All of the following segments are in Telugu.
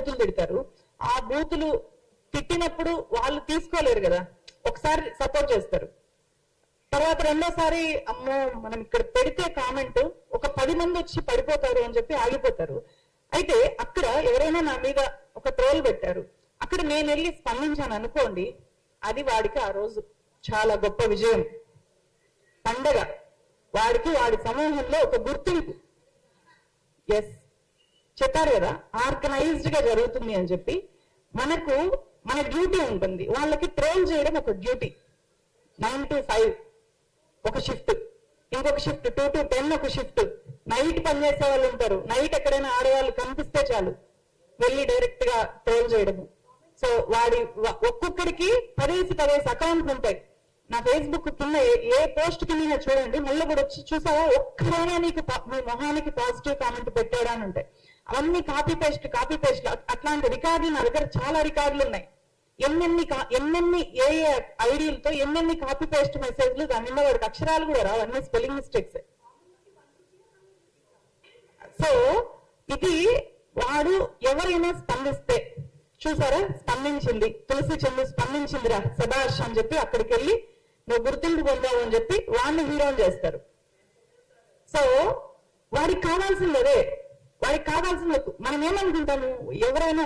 బూతులు తిడతారు. ఆ బూతులు తిట్టినప్పుడు వాళ్ళు తీసుకోలేరు కదా, ఒకసారి సపోర్ట్ చేస్తారు, తర్వాత రెండోసారి అమ్మో మనం ఇక్కడ పెడితే కామెంట్ ఒక 10 మంది వచ్చి పడిపోతారు అని చెప్పి ఆగిపోతారు. అయితే అక్కడ ఎవరైనా నా మీద ఒక ట్రోల్ పెట్టారు, అక్కడ నేను వెళ్ళి స్పందించాను అనుకోండి, అది వాడికి ఆ రోజు చాలా గొప్ప విజయం, పండగ, వాడికి వాడి సమూహంలో ఒక గుర్తింపు. ఎస్ చెప్పారు కదా, ఆర్గనైజ్డ్ గా జరుగుతుంది అని చెప్పి. మనకు మన డ్యూటీ ఉంటుంది, వాళ్ళకి ట్రోల్ చేయడం ఒక డ్యూటీ. 9 to 5 ఒక షిఫ్ట్, ఇంకొక షిఫ్ట్ 2 to 10 ఒక షిఫ్ట్. నైట్ పనిచేసే వాళ్ళు ఉంటారు, నైట్ ఎక్కడైనా ఆడవాళ్ళు కనిపిస్తే చాలు వెళ్ళి డైరెక్ట్ గా ట్రోల్ చేయడము. సో వాడి ఒక్కొక్కడికి 10 అకౌంట్లు ఉంటాయి. నా ఫేస్బుక్ కింద ఏ పోస్ట్ కింద చూడండి, మళ్ళీ కూడా వచ్చి చూసావా ఒక్కడైనా నీకు మీ మొహానికి పాజిటివ్ కామెంట్ పెట్టాడా అని ఉంటాయి. అవన్నీ కాపీ పేస్ట్ అట్లాంటి రికార్డులు నా దగ్గర చాలా రికార్డులు ఉన్నాయి. ఎన్నెన్ని ఏ ఐడియాలతో ఎన్నెన్ని కాపీ పేస్ట్ మెసేజ్లు, దాని మీద వాడికి అక్షరాలు కూడా రావు, అన్ని స్పెల్లింగ్ మిస్టేక్స్. సో ఇది వాడు ఎవరైనా స్పందిస్తే, చూసారా స్పందించింది తులసి చందు స్పందించిందిరా సభాష్ అని చెప్పి అక్కడికి వెళ్ళి నువ్వు గుర్తింపు పొందావు అని చెప్పి వాడిని హీరోని చేస్తారు. సో వాడికి కావాల్సింది అదే, వాడికి కావాల్సింది. మనం ఏమనుకుంటాము, ఎవరైనా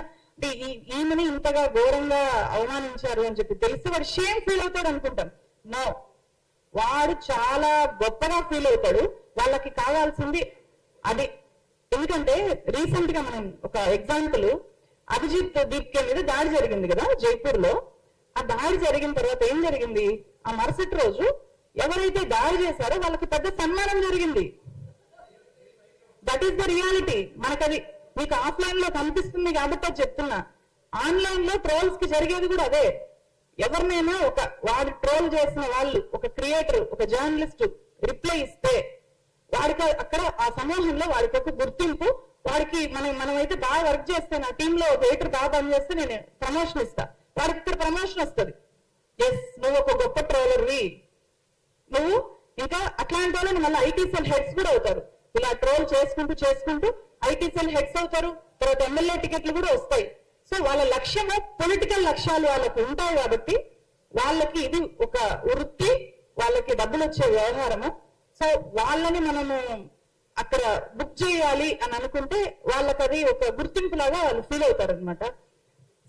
ఈమెని ఇంతగా ఘోరంగా అవమానించారు అని చెప్పి తెలిసి వాడు షేమ్ ఫీల్ అవుతాడు అనుకుంటాం. నో, వాడు చాలా గొప్పగా ఫీల్ అవుతాడు. వాళ్ళకి కావాల్సింది అది. ఎందుకంటే రీసెంట్ గా మనం ఒక ఎగ్జాంపుల్, అభిజిత్ దీప్కే మీద దాడి జరిగింది కదా జైపూర్ లో. ఆ దాడి జరిగిన తర్వాత ఏం జరిగింది, ఆ మరుసటి రోజు ఎవరైతే దాడి చేశారో వాళ్ళకి పెద్ద సన్మానం జరిగింది. That is the reality. మనకది మీకు ఆఫ్లైన్ లో కనిపిస్తుంది కాబట్టి చెప్తున్నా. ఆన్లైన్ లో ట్రోల్స్ కి జరిగేది కూడా అదే. ఎవరినైనా వాడు ట్రోల్ చేసిన వాళ్ళు, ఒక క్రియేటర్, ఒక జర్నలిస్ట్ రిప్లై ఇస్తే వాడికి అక్కడ ఆ సమూహంలో వాడికి ఒక గుర్తింపు, వాడికి మనమైతే బాగా వర్క్ చేస్తే, నా టీమ్ లో ఒక ఎడిటర్ బాగా పనిచేస్తే నేను ప్రమోషన్ ఇస్తా, వాడికి ఇక్కడ ప్రమోషన్ వస్తుంది. ఎస్ నువ్వు ఒక గొప్ప ట్రోలర్వి నువ్వు. ఇంకా అట్లాంటి వాళ్ళని మళ్ళీ ఐటీ సెల్ హెడ్స్ కూడా అవుతారు. ఇలా ట్రోల్ చేసుకుంటూ ఐటీ సెల్ హెడ్స్ అవుతారు. తర్వాత ఎమ్మెల్యే టికెట్లు కూడా వస్తాయి. సో వాళ్ళ లక్ష్యము పొలిటికల్ లక్ష్యాలు వాళ్ళకి ఉంటాయి కాబట్టి వాళ్ళకి ఇది ఒక వృత్తి, వాళ్ళకి డబ్బులు వచ్చే వ్యవహారము. సో వాళ్ళని మనము అక్కడ బుక్ చేయాలి అని అనుకుంటే వాళ్ళకి అది ఒక గుర్తింపు లాగా వాళ్ళు ఫీల్ అవుతారు అనమాట.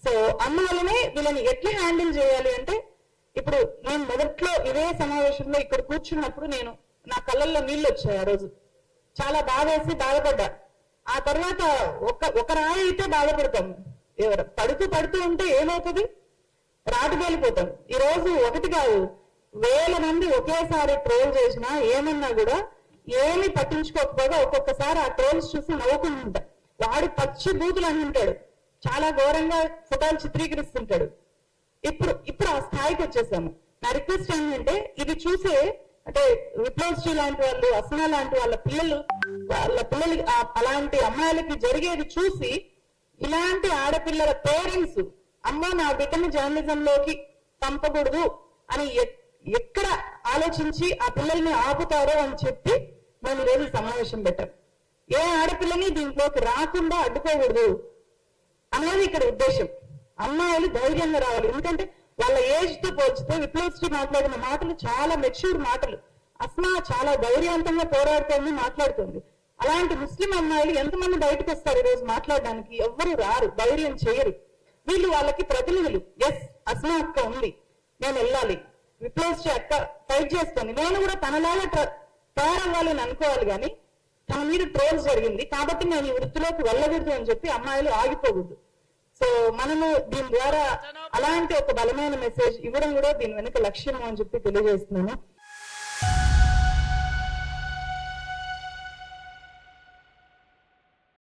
సో అందువల్లనే వీళ్ళని ఎట్లా హ్యాండిల్ చేయాలి అంటే, ఇప్పుడు నేను మొదట్లో ఇదే సమావేశంలో ఇక్కడ కూర్చున్నప్పుడు నా కళ్ళల్లో నీళ్ళు వచ్చాయి. ఆ రోజు చాలా బాధపడ్డా. ఆ తర్వాత ఒక రాయి అయితే బాధపడతాము, ఎవరు పడుతూ ఉంటే ఏమవుతుంది, రాటుకెళ్ళిపోతాం. ఈ రోజు ఒకటి కాదు, 1000 మంది ఒకేసారి ట్రోల్ చేసినా ఏమన్నా కూడా ఏమి పట్టించుకోకపోగా ఒక్కొక్కసారి ఆ ట్రోల్స్ చూసి నవ్వుకుంటుంటా. వాడు పచ్చి బూతులు అని ఉంటాడు, చాలా ఘోరంగా ఫోటోలు చిత్రీకరిస్తుంటాడు. ఇప్పుడు ఆ స్థాయికి వచ్చేసాము. నా రిక్వెస్ట్ ఏంటంటే, ఇది చూసే అంటే విప్లవశ్రీ లాంటి వాళ్ళు, అసనా లాంటి వాళ్ళ పిల్లలు అలాంటి అమ్మాయిలకి జరిగేది చూసి ఇలాంటి ఆడపిల్లల పేరెంట్స్ అమ్మో నా బిడ్డని జర్నలిజంలోకి పంపకూడదు అని ఎక్కడ ఆలోచించి ఆ పిల్లల్ని ఆపుతారో అని చెప్పి మేము ఈరోజు సమావేశం పెట్టాం. ఏ ఆడపిల్లని దీంట్లోకి రాకుండా అడ్డుకోకూడదు అనేది ఇక్కడ ఉద్దేశం. అమ్మాయిలు ధైర్యంగా రావాలి. ఎందుకంటే వాళ్ళ ఏజ్ తో పోల్చితే విప్లవశ్రీ మాట్లాడిన మాటలు చాలా మెచ్యూర్ మాటలు. అస్మా చాలా ధైర్యవంతంగా పోరాడుతోంది, మాట్లాడుతుంది. అలాంటి ముస్లిం అమ్మాయిలు ఎంతమంది బయటకు వస్తారు ఈరోజు మాట్లాడడానికి? ఎవ్వరు రారు, ధైర్యం చేయరు. వీళ్ళు వాళ్ళకి ప్రతినిధులు. ఎస్ అస్మా అక్క ఉంది, నేను వెళ్ళాలి, విప్లవశ్రీ అక్క ఫైట్ చేస్తుంది, నేను కూడా తనలాగా తయారవ్వాలి అని అనుకోవాలి. కానీ తన మీద ట్రోల్స్ జరిగింది కాబట్టి నేను ఈ వృత్తిలోకి వెళ్ళకూడదు అని చెప్పి అమ్మాయిలు ఆగిపోకూడదు. సో మనము దీని ద్వారా అలాంటి ఒక బలమైన మెసేజ్ ఇవ్వడం కూడా దీని వెనుక లక్ష్యం అని చెప్పి తెలియజేస్తున్నాను.